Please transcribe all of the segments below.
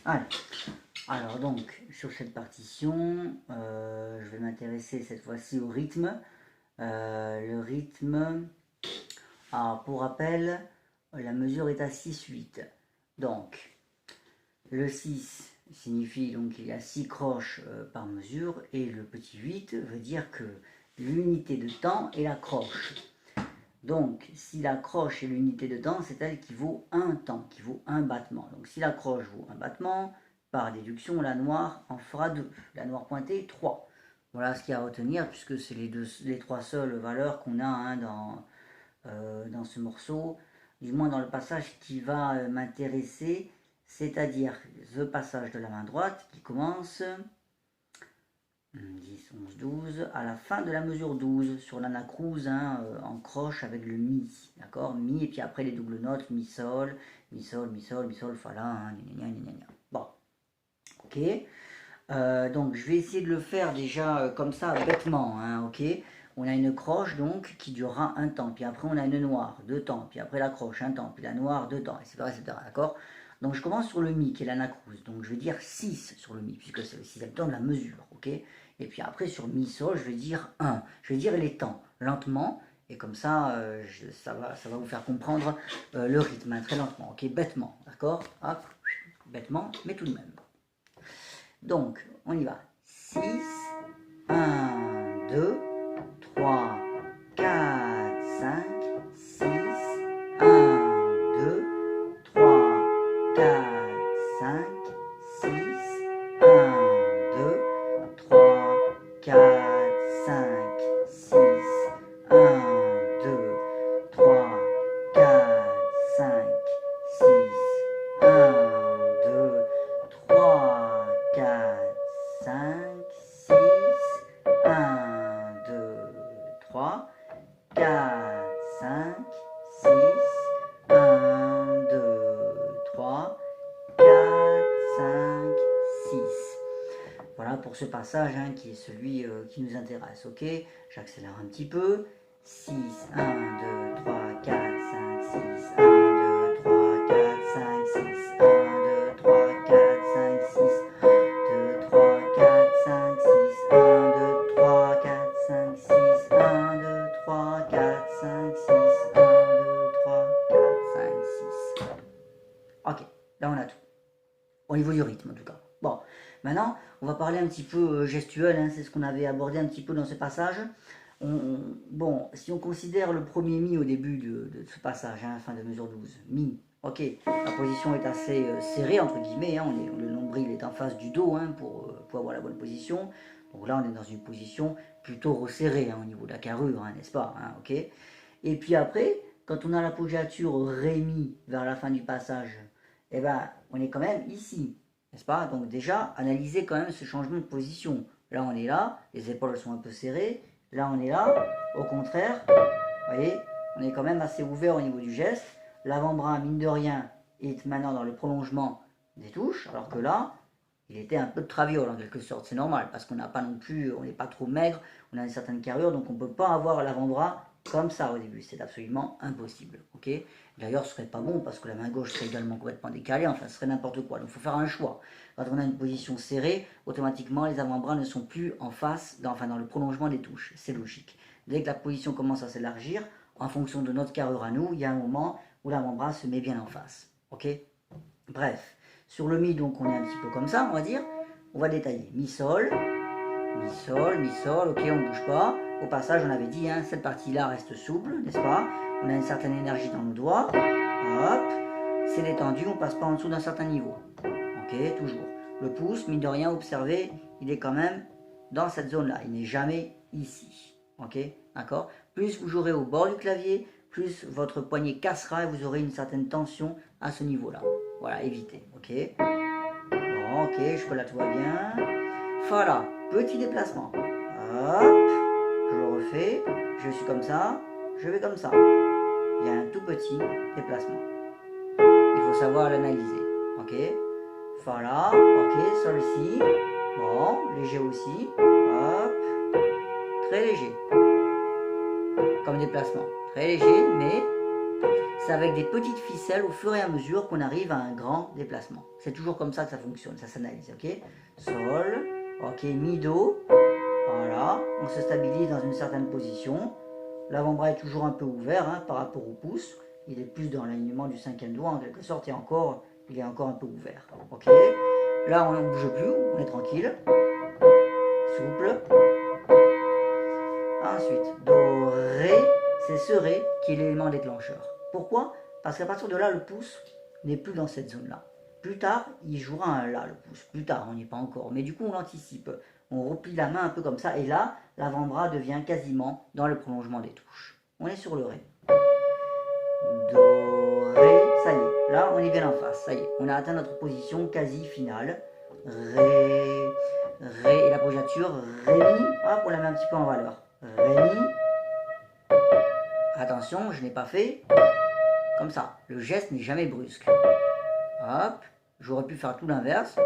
Allez. Alors donc, sur cette partition, je vais m'intéresser cette fois-ci au rythme. Le rythme, alors pour rappel, la mesure est à 6/8. Donc, le 6 signifie donc qu'il y a 6 croches par mesure, et le petit 8 veut dire que l'unité de temps est la croche. Donc, si la croche est l'unité de temps, c'est elle qui vaut un temps, qui vaut un battement. Donc, si la croche vaut un battement, par déduction, la noire en fera 2. La noire pointée, 3. Voilà ce qu'il y a à retenir, puisque c'est les trois seules valeurs qu'on a hein, dans ce morceau, du moins dans le passage qui va m'intéresser, c'est-à-dire ce passage de la main droite qui commence 10, 11, 12, à la fin de la mesure 12, sur l'anacrouse, hein, en croche avec le mi, d'accord, mi, et puis après les doubles notes, mi, sol, mi, sol, mi, sol, mi, sol, fa, la, hein, gna, gna, gna, gna. Bon, ok, donc je vais essayer de le faire déjà comme ça, bêtement, hein, ok. On a une croche donc qui durera un temps, puis après on a une noire, 2 temps, puis après la croche, un temps, puis la noire, 2 temps, etc., d'accord. Donc je commence sur le mi qui est l'anacrouse, donc je vais dire 6 sur le mi, puisque c'est le sixième temps de la mesure, ok. Et puis après sur mi sol, je vais dire 1, je vais dire les temps, lentement, et comme ça, ça va vous faire comprendre le rythme, hein, très lentement, ok, bêtement, d'accord, hop, bêtement, mais tout de même. Donc, on y va. 6, 1, 2, 3, 4, 5, 6, 1, 2, 3, 4, 5, 6, 1, 2, 3, 4, 5, 6, 1, 2, 3, 4, 5, 6, 1, 2, 3, 4, 5, 6, 1, 2, 3, 4, 5, 6, 1, 2, 3, 4, 5, 6. Voilà pour ce passage hein, qui est celui qui nous intéresse, ok. J'accélère un petit peu. 6, 1, 2, 3, 4, 5, 6, 1, 2, 3, 4, 5, 6, 1, 2, 3, 4, 5, 6, 2, 3, 4, 5, 6, 1, 2, 3, 4, 5, 6, 1, 2, 3, 4, 5, 6, 1, 2, 3, 4, 5, 6. Ok, là on a tout. Au niveau du rythme en tout cas. Bon, maintenant on va parler un petit peu gestuel, hein, c'est ce qu'on avait abordé un petit peu dans ce passage. Bon, si on considère le premier mi au début de ce passage, hein, fin de mesure 12, mi, ok, la position est assez serrée, entre guillemets, hein, le nombril est en face du dos hein, pour avoir la bonne position. Donc là, on est dans une position plutôt resserrée hein, au niveau de la carrure, hein, n'est-ce pas hein, ok. Et puis après, quand on a l'appoggiature ré-mi vers la fin du passage, eh ben, on est quand même ici, n'est-ce pas. Donc déjà, analysez quand même ce changement de position. Là, on est là, les épaules sont un peu serrées. Là, on est là. Au contraire, vous voyez, on est quand même assez ouvert au niveau du geste. L'avant-bras, mine de rien, est maintenant dans le prolongement des touches, alors que là, il était un peu de traviole en quelque sorte. C'est normal, parce qu'on n'a pas non plus, on n'est pas trop maigre, on a une certaine carrure, donc on ne peut pas avoir l'avant-bras comme ça au début. C'est absolument impossible. Ok. D'ailleurs, ce serait pas bon, parce que la main gauche serait également complètement décalée, enfin, ce serait n'importe quoi. Donc, il faut faire un choix. Quand on a une position serrée, automatiquement, les avant-bras ne sont plus en face, dans le prolongement des touches. C'est logique. Dès que la position commence à s'élargir, en fonction de notre carrure à nous, il y a un moment où l'avant-bras se met bien en face. Ok. Bref, sur le mi, donc on est un petit peu comme ça, on va dire. On va détailler. Mi sol, mi sol, mi sol. Ok, on ne bouge pas. Au passage, on avait dit, hein, cette partie-là reste souple, n'est-ce pas? On a une certaine énergie dans nos doigts. Hop, c'est détendu, on passe pas en dessous d'un certain niveau. Ok, toujours. Le pouce, mine de rien, observez, il est quand même dans cette zone-là. Il n'est jamais ici. Ok, d'accord. Plus vous jouerez au bord du clavier, plus votre poignet cassera et vous aurez une certaine tension à ce niveau-là. Voilà, évitez. Ok. Bon, ok, jusque-là tout va bien. Voilà, petit déplacement. Hop, je le refais. Je suis comme ça, je vais comme ça. Il y a un tout petit déplacement. Il faut savoir l'analyser. Ok. Voilà, ok, sol-ci. Bon, léger aussi. Hop, très léger. Comme déplacement. Très léger, mais c'est avec des petites ficelles au fur et à mesure qu'on arrive à un grand déplacement. C'est toujours comme ça que ça fonctionne, ça s'analyse, ok? Sol, ok, mi, do, voilà, on se stabilise dans une certaine position. L'avant-bras est toujours un peu ouvert hein, par rapport au pouce. Il est plus dans l'alignement du cinquième doigt en quelque sorte et encore, il est encore un peu ouvert. Ok. Là, on ne bouge plus, on est tranquille. Souple. Ensuite, do, ré, c'est ce ré qui est l'élément déclencheur. Pourquoi? Parce qu'à partir de là, le pouce n'est plus dans cette zone-là. Plus tard, il jouera un la, le pouce. Plus tard, on n'y est pas encore. Mais du coup, on l'anticipe. On replie la main un peu comme ça. Et là, l'avant-bras devient quasiment dans le prolongement des touches. On est sur le ré. Do, ré, ça y est. Là, on est bien en face. Ça y est. On a atteint notre position quasi finale. Ré, ré. Et l'appoggiature, ré, mi. Hop, on la met un petit peu en valeur. Ré, mi. Attention, je n'ai pas fait comme ça. Le geste n'est jamais brusque. Hop, j'aurais pu faire tout l'inverse.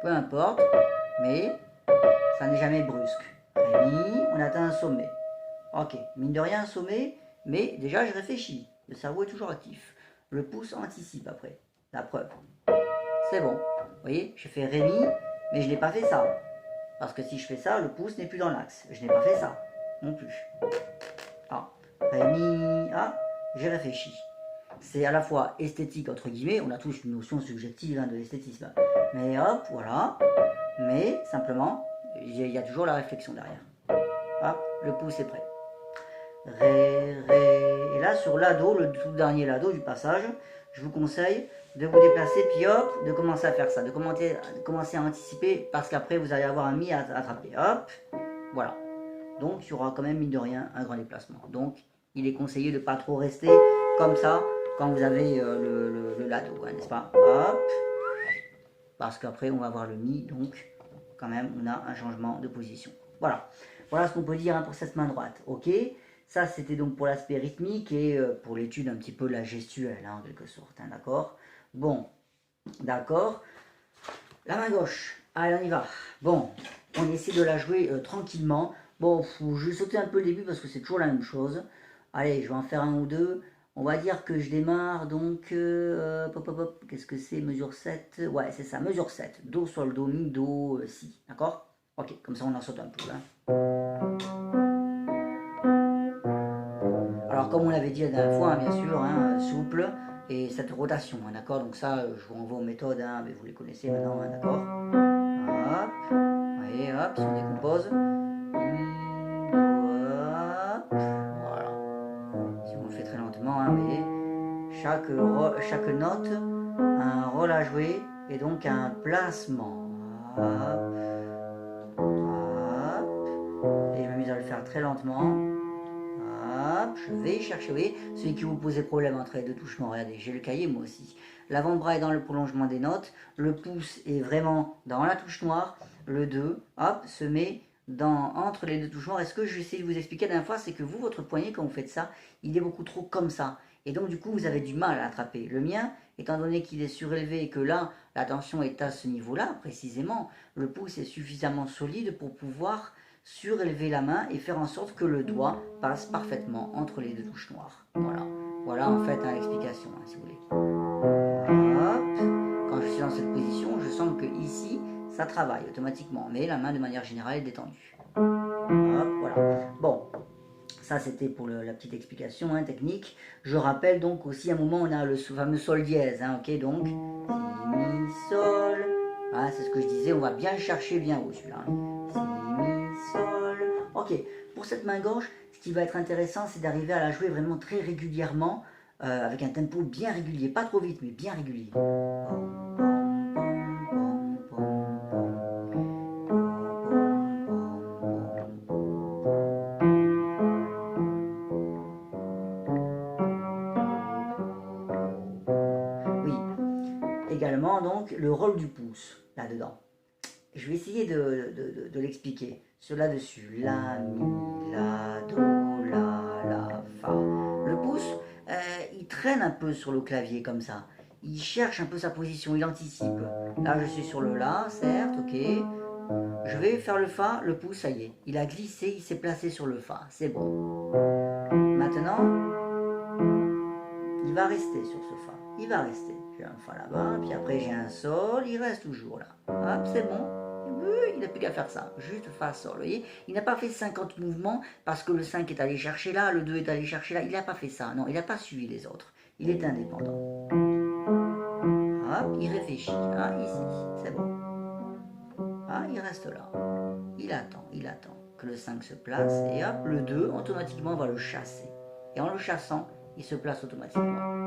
Peu importe, mais ça n'est jamais brusque. Ré, mi, on atteint un sommet. Ok, mine de rien un sommet, mais déjà je réfléchis. Le cerveau est toujours actif. Le pouce anticipe après. La preuve. C'est bon. Vous voyez, j'ai fait Ré, mi, mais je n'ai pas fait ça. Parce que si je fais ça, le pouce n'est plus dans l'axe. Je n'ai pas fait ça non plus. Ah, Ré, mi, ah, j'ai réfléchi. C'est à la fois esthétique, entre guillemets, on a tous une notion subjective hein, de l'esthétisme. Mais hop, voilà. Mais simplement, il y a toujours la réflexion derrière. Hop, le pouce est prêt. Ré, ré. Et là, sur l'ado, le tout dernier lado du passage, je vous conseille de vous déplacer, puis hop, de commencer à faire ça, de commencer à anticiper, parce qu'après, vous allez avoir un mi à attraper. Hop, voilà. Donc, il y aura quand même, mine de rien, un grand déplacement. Donc, il est conseillé de ne pas trop rester comme ça quand vous avez le lado, n'est-ce pas? Hop, parce qu'après, on va avoir le mi, donc, quand même, on a un changement de position. Voilà. Voilà ce qu'on peut dire hein, pour cette main droite. Ok. Ça, c'était donc pour l'aspect rythmique et pour l'étude un petit peu de la gestuelle, hein, en quelque sorte. Hein, d'accord? Bon, d'accord. La main gauche. Allez, on y va. Bon, on essaie de la jouer tranquillement. Bon, je vais sauter un peu le début parce que c'est toujours la même chose. Allez, je vais en faire un ou deux. On va dire que je démarre donc... qu'est-ce que c'est? Mesure 7. Ouais, c'est ça, mesure 7. Do, sol, do, mi, do, si. D'accord? Ok, comme ça on en saute un peu. Hein. Alors comme on l'avait dit la dernière fois, hein, bien sûr, hein, souple, et cette rotation, hein, d'accord? Donc ça, je vous renvoie aux méthodes, hein, mais vous les connaissez maintenant, hein, d'accord? Hop, voyez, hop, si on décompose. Hop, voilà. Si on le fait très lentement, hein, vous voyez, chaque note a un rôle à jouer, et donc un placement. Hop, hop, et je m'amuse à le faire très lentement. Hop, je vais chercher, vous voyez, celui qui vous posait problème entre les deux touches noires, regardez, j'ai le cahier moi aussi. L'avant-bras est dans le prolongement des notes, le pouce est vraiment dans la touche noire, le 2, hop, se met entre les deux touches noires. Et ce que je vais essayer de vous expliquer la dernière fois, c'est que vous, votre poignet, quand vous faites ça, il est beaucoup trop comme ça. Et donc du coup, vous avez du mal à attraper. Le mien, étant donné qu'il est surélevé et que là, la tension est à ce niveau-là, précisément, le pouce est suffisamment solide pour pouvoir surélever la main et faire en sorte que le doigt passe parfaitement entre les deux touches noires. Voilà, voilà en fait hein, l'explication, hein, si vous voulez. Hop. Quand je suis dans cette position, je sens que ici, ça travaille automatiquement, mais la main de manière générale est détendue. Hop, voilà. Bon, ça c'était pour la petite explication hein, technique. Je rappelle donc aussi à un moment on a le fameux sol dièse, hein, ok, donc si, mi, sol. Ah, c'est ce que je disais, on va bien chercher bien haut celui-là. Hein. Si, mi, sol. Ok, pour cette main gauche, ce qui va être intéressant, c'est d'arriver à la jouer vraiment très régulièrement, avec un tempo bien régulier, pas trop vite, mais bien régulier. Oui, également donc le rôle du pouce là-dedans. Je vais essayer de l'expliquer. Cela dessus. La, mi, la, do, la, fa. Le pouce, il traîne un peu sur le clavier comme ça. Il cherche un peu sa position, il anticipe. Là, je suis sur le la, certes, ok. Je vais faire le Fa, le pouce, ça y est. Il a glissé, il s'est placé sur le Fa. C'est bon. Maintenant, il va rester sur ce Fa. Il va rester. J'ai un Fa là-bas, puis après j'ai un Sol, il reste toujours là. Hop, c'est bon. Il n'a plus qu'à faire ça. Juste Fa, Sol. Vous voyez, il n'a pas fait 50 mouvements parce que le 5 est allé chercher là, le 2 est allé chercher là. Il n'a pas fait ça. Non, il n'a pas suivi les autres. Il est indépendant. Hop, il réfléchit. Ah, ici, c'est bon. Ah, il reste là. Il attend que le 5 se place et hop, le 2 automatiquement va le chasser. Et en le chassant, il se place automatiquement.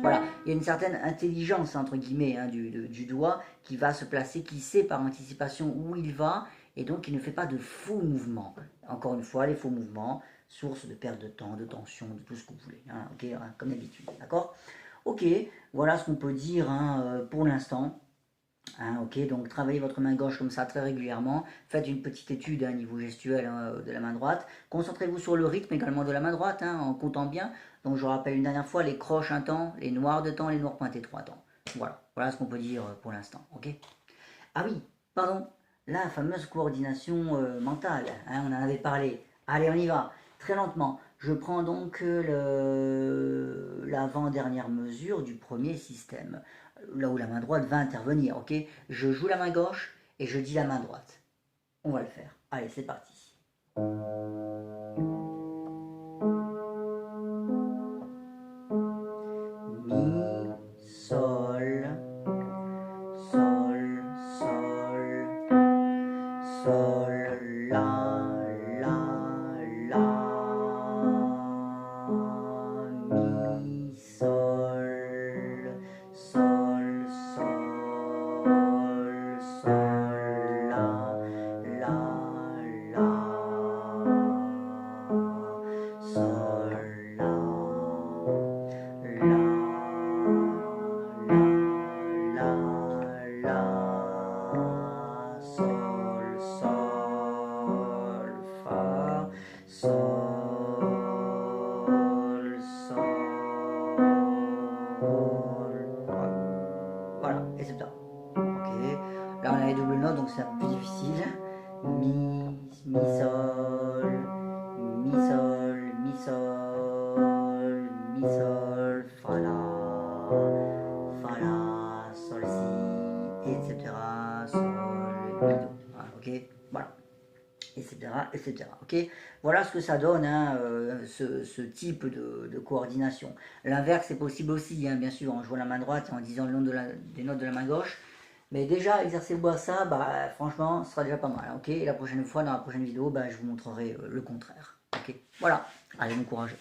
Voilà, il y a une certaine intelligence entre guillemets hein, du doigt qui va se placer, qui sait par anticipation où il va et donc il ne fait pas de faux mouvements. Encore une fois, les faux mouvements, source de perte de temps, de tension, de tout ce que vous voulez. Hein, ok, hein, comme d'habitude, d'accord. Ok, voilà ce qu'on peut dire hein, pour l'instant. Hein, ok, donc travaillez votre main gauche comme ça très régulièrement. Faites une petite étude à un niveau gestuel hein, de la main droite. Concentrez-vous sur le rythme également de la main droite hein, en comptant bien. Donc je rappelle une dernière fois les croches un temps, les noirs 2 temps, les noirs pointés 3 temps. Voilà, voilà ce qu'on peut dire pour l'instant. Ok. Ah oui, pardon, la fameuse coordination mentale. Hein, on en avait parlé. Allez, on y va. Très lentement. Je prends donc l'avant-dernière mesure du premier système là où la main droite va intervenir, ok. Je joue la main gauche et je dis la main droite. On va le faire. Allez, c'est parti. Mi, sol, sol, sol, sol, la, la, mi, sol, sol, sol, sol, la, sol, la, sol, sol, fa, sol, sol. Voilà, et c'est ça. Ok. Là on a les doubles notes donc c'est un peu plus difficile. Mi sol, mi sol, mi sol, mi sol, fa la, sol si, etc. Sol, mi do. Voilà, ok. Voilà. Etc. etc. Ok. Voilà ce que ça donne, hein, ce type de coordination. L'inverse est possible aussi, hein, bien sûr, en jouant la main droite et en disant le nom des notes de la main gauche. Mais déjà, exercez-vous à ça, bah, franchement, ce sera déjà pas mal. Ok. Et la prochaine fois, dans la prochaine vidéo, bah, je vous montrerai le contraire. Ok. Voilà. Allez, bon courage.